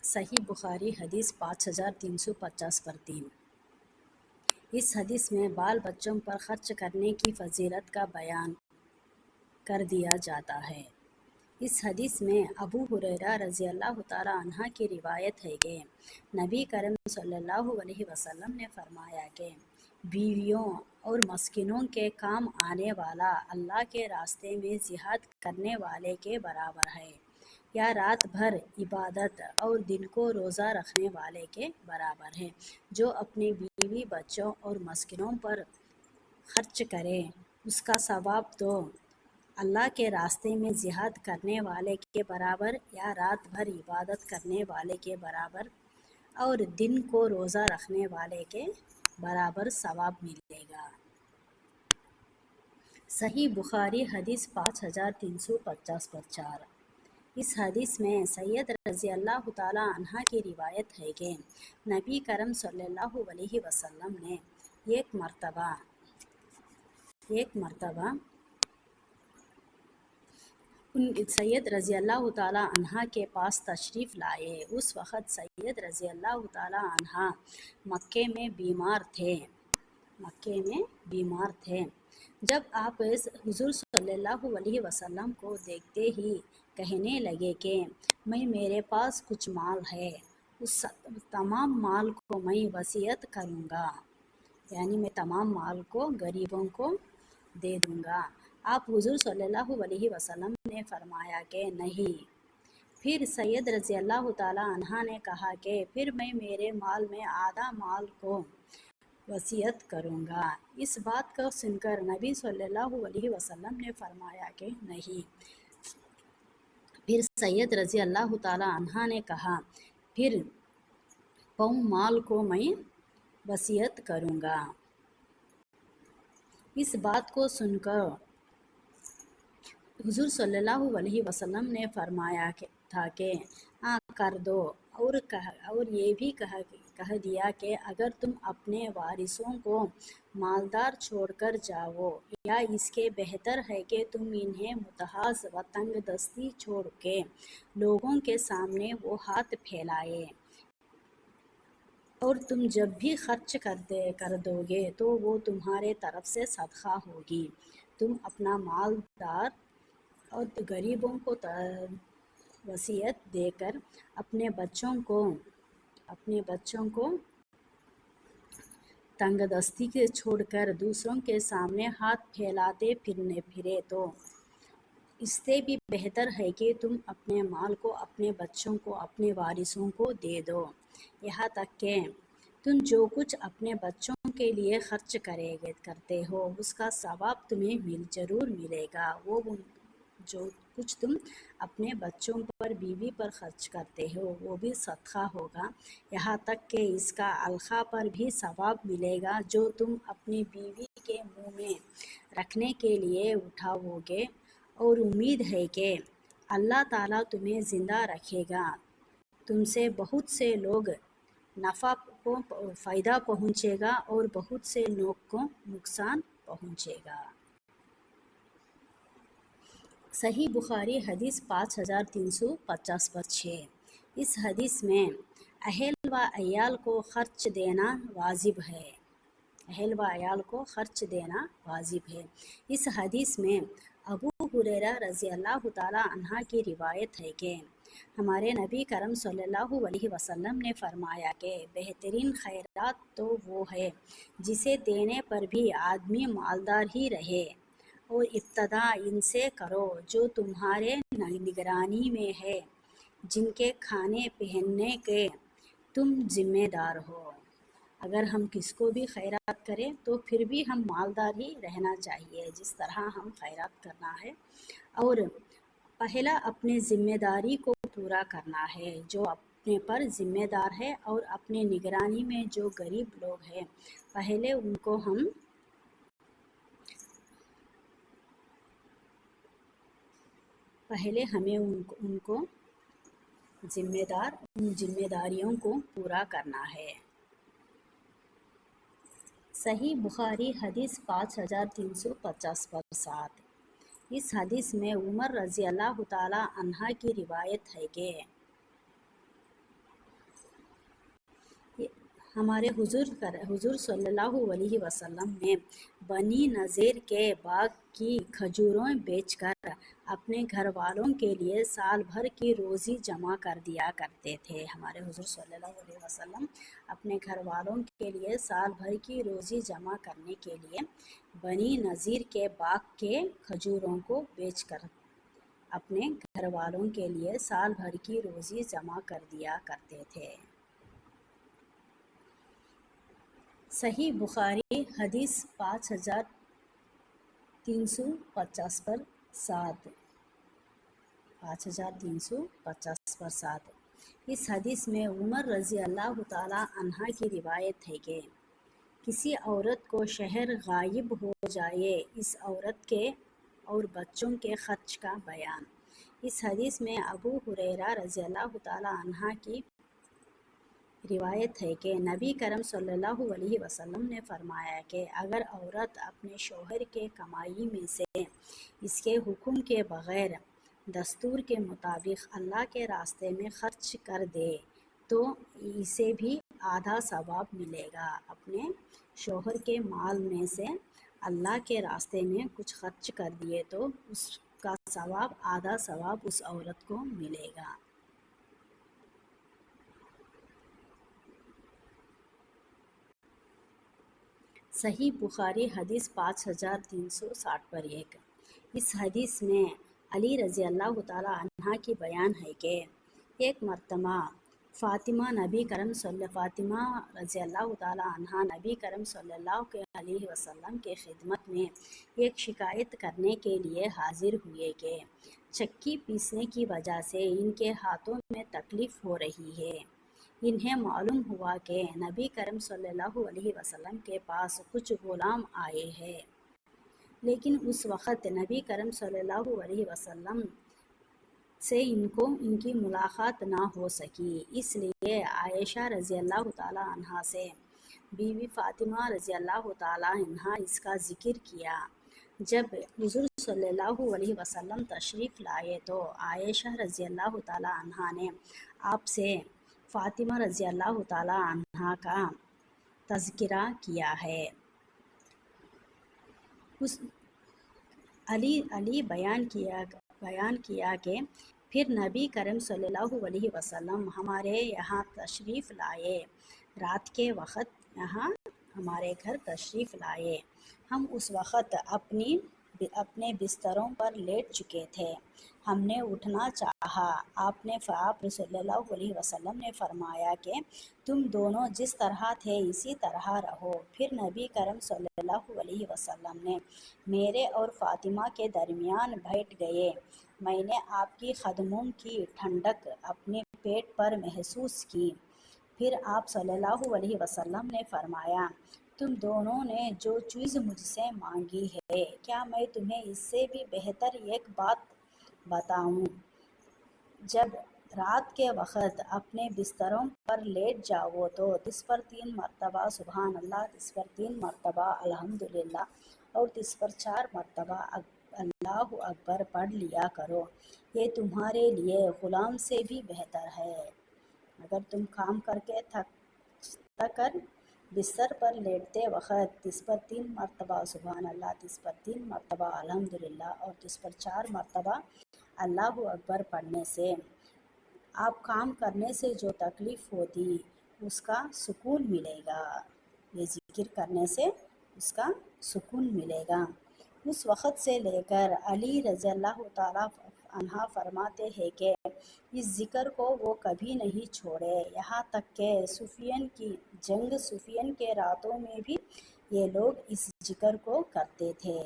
صحیح بخاری حدیث 5350 پر 3۔ اس حدیث میں بال بچوں پر خرچ کرنے کی فضیلت کا بیان کر دیا جاتا ہے۔ اس حدیث میں ابو ہریرہ رضی اللہ تعالی عنہ کی روایت ہے کہ نبی کریم صلی اللہ علیہ وسلم نے فرمایا کہ بیویوں اور مسکینوں کے کام آنے والا اللہ کے راستے میں جہاد کرنے والے کے برابر ہے، یا رات بھر عبادت اور دن کو روزہ رکھنے والے کے برابر ہے۔ جو اپنے بیوی بچوں اور مسکینوں پر خرچ کرے اس کا ثواب تو اللہ کے راستے میں جہاد کرنے والے کے برابر یا رات بھر عبادت کرنے والے کے برابر اور دن کو روزہ رکھنے والے کے برابر ثواب ملے گا۔ صحیح بخاری حدیث 5350 پر 4۔ اس حدیث میں سید رضی اللہ تعالی عنہ کی روایت ہے کہ نبی کرم صلی اللہ علیہ وسلم نے ایک مرتبہ سید رضی اللہ تعالی عنہ کے پاس تشریف لائے۔ اس وقت سید رضی اللہ تعالی عنہ مکے میں بیمار تھے۔ جب آپ حضور صلی اللہ علیہ وسلم کو دیکھتے ہی کہنے لگے کہ میرے پاس کچھ مال ہے، اس تمام مال کو میں وصیت کروں گا، یعنی میں تمام مال کو غریبوں کو دے دوں گا۔ آپ حضور صلی اللہ علیہ وسلم نے فرمایا کہ نہیں۔ پھر سید رضی اللہ تعالی عنہ نے کہا کہ پھر میں میرے مال میں آدھا مال کو وصیت کروں گا۔ اس بات کو سن کر نبی صلی اللہ علیہ وسلم نے فرمایا کہ نہیں۔ پھر سید رضی اللہ تعالی عنہ نے کہا پھر پاؤں مال کو میں وصیت کروں گا۔ اس بات کو سن کر حضور صلی اللہ علیہ وسلم نے فرمایا تھا کہ کر دو، اور یہ بھی کہہ دیا کہ اگر تم اپنے وارثوں کو مالدار چھوڑ کر جاؤ، یا اس کے بہتر ہے کہ تم انہیں محتاج و تنگ دستی چھوڑ کے لوگوں کے سامنے وہ ہاتھ پھیلائے، اور تم جب بھی خرچ کر دو گے تو وہ تمہارے طرف سے صدقہ ہوگی۔ تم اپنا مال دار اور غریبوں کو وصیت دے کر اپنے بچوں کو تنگ دستی کے چھوڑ کر دوسروں کے سامنے ہاتھ پھیلاتے پھرے تو اس سے بھی بہتر ہے کہ تم اپنے مال کو اپنے بچوں کو اپنے وارثوں کو دے دو، یہاں تک کہ تم جو کچھ اپنے بچوں کے لیے خرچ کرتے ہو اس کا ثواب تمہیں ضرور ملے گا۔ وہ جو کچھ تم اپنے بچوں پر بیوی پر خرچ کرتے ہو وہ بھی صدقہ ہوگا، یہاں تک کہ اس کا علقہ پر بھی ثواب ملے گا جو تم اپنی بیوی کے منہ میں رکھنے کے لیے اٹھاؤ گے، اور امید ہے کہ اللہ تعالیٰ تمہیں زندہ رکھے گا، تم سے بہت سے لوگ نفع کو فائدہ پہنچے گا اور بہت سے لوگ کو نقصان پہنچے گا۔ صحیح بخاری حدیث 5350 پر 6۔ اس حدیث میں اہل و عیال کو خرچ دینا واجب ہے۔ اس حدیث میں ابو ہریرہ رضی اللہ تعالی عنہ کی روایت ہے کہ ہمارے نبی کرم صلی اللہ علیہ وسلم نے فرمایا کہ بہترین خیرات تو وہ ہے جسے دینے پر بھی آدمی مالدار ہی رہے، اور ابتدا ان سے کرو جو تمہارے نگرانی میں ہے، جن کے کھانے پہننے کے تم ذمہ دار ہو۔ اگر ہم کس کو بھی خیرات کریں تو پھر بھی ہم مالدار ہی رہنا چاہیے جس طرح ہم خیرات کرنا ہے، اور پہلا اپنے ذمہ داری کو پورا کرنا ہے۔ جو اپنے پر ذمہ دار ہے اور اپنے نگرانی میں جو غریب لوگ ہیں پہلے ہمیں ان کو ذمہ داریوں کو پورا کرنا ہے۔ صحیح بخاری حدیث 5350 پر 7۔ اس حدیث میں عمر رضی اللہ تعالی عنہ کی روایت ہے کہ ہمارے حضور صلی اللہ علیہ وسلم نے بنی نذیر کے باغ کی کھجوریں بیچ کر اپنے گھر والوں کے لیے سال بھر کی روزی جمع کر دیا کرتے تھے۔ ہمارے حضور صلی اللہ علیہ وسلم اپنے گھر والوں کے لیے سال بھر کی روزی جمع کرنے کے لیے بنی نذیر کے باغ کے کھجوروں کو بیچ کر اپنے گھر والوں کے لیے سال بھر کی روزی جمع کر دیا کرتے تھے۔ صحیح بخاری حدیث 5350 پر 7 5350 پر 7۔ اس حدیث میں عمر رضی اللہ تعالی عنہ کی روایت ہے کہ کسی عورت کو شہر غائب ہو جائے، اس عورت کے اور بچوں کے خرچ کا بیان۔ اس حدیث میں ابو ہریرہ رضی اللہ تعالی عنہ کی روایت ہے کہ نبی کرم صلی اللہ علیہ وسلم نے فرمایا کہ اگر عورت اپنے شوہر کے کمائی میں سے اس کے حکم کے بغیر دستور کے مطابق اللہ کے راستے میں خرچ کر دے تو اسے بھی آدھا ثواب ملے گا۔ اپنے شوہر کے مال میں سے اللہ کے راستے میں کچھ خرچ کر دیے تو اس کا ثواب آدھا ثواب اس عورت کو ملے گا۔ صحیح بخاری حدیث 5360 پر 1۔ اس حدیث میں علی رضی اللہ تعالی عنہ کی بیان ہے کہ ایک مرتبہ فاطمہ رضی اللہ تعالی عنہ نبی کرم صلی اللہ علیہ وسلم کے خدمت میں ایک شکایت کرنے کے لیے حاضر ہوئے کہ چکی پیسنے کی وجہ سے ان کے ہاتھوں میں تکلیف ہو رہی ہے۔ انہیں معلوم ہوا کہ نبی کرم صلی اللہ علیہ وسلم کے پاس کچھ غلام آئے ہیں، لیکن اس وقت نبی کرم صلی اللہ علیہ وسلم سے ان کی ملاقات نہ ہو سکی، اس لیے عائشہ رضی اللہ تعالی عنہ سے بیوی فاطمہ رضی اللہ تعالی عنہ اس کا ذکر کیا۔ جب حضور صلی اللہ علیہ وسلم تشریف لائے تو عائشہ رضی اللہ تعالی عنہ نے آپ سے فاطمہ رضی اللہ تعالی عنہ کا تذکرہ کیا ہے۔ علی بیان کیا کہ پھر نبی کرم صلی اللہ علیہ وسلم ہمارے یہاں تشریف لائے، رات کے وقت یہاں ہمارے گھر تشریف لائے۔ ہم اس وقت اپنے بستروں پر لیٹ چکے تھے، ہم نے اٹھنا چاہا، آپ صلی اللہ علیہ وسلم نے فرمایا کہ تم دونوں جس طرح تھے اسی طرح رہو۔ پھر نبی کرم صلی اللہ علیہ وسلم نے میرے اور فاطمہ کے درمیان بیٹھ گئے، میں نے آپ کی قدموں کی ٹھنڈک اپنے پیٹ پر محسوس کی۔ پھر آپ صلی اللہ علیہ وسلم نے فرمایا، تم دونوں نے جو چیز مجھ سے مانگی ہے، کیا میں تمہیں اس سے بھی بہتر ایک بات بتاؤں؟ جب رات کے وقت اپنے بستروں پر لیٹ جاؤ تو 30 پر 3 مرتبہ سبحان اللہ، 30 پر 3 مرتبہ الحمدللہ اور 30 پر 4 مرتبہ اللہ اکبر پڑھ لیا کرو، یہ تمہارے لیے غلام سے بھی بہتر ہے۔ اگر تم کام کر کے تھک کر بستر پر لیٹتے وقت 30 پر 3 مرتبہ سبحان اللہ، 30 پر 3 مرتبہ الحمدللہ اور 30 پر 4 مرتبہ اللہ اکبر پڑھنے سے آپ کام کرنے سے جو تکلیف ہوتی اس کا سکون ملے گا، یہ ذکر کرنے سے اس کا سکون ملے گا۔ اس وقت سے لے کر علی رضی اللہ تعالیٰ عنہ فرماتے ہیں کہ اس ذکر کو وہ کبھی نہیں چھوڑے، یہاں تک کہ صفین کے راتوں میں بھی یہ لوگ اس ذکر کو کرتے تھے۔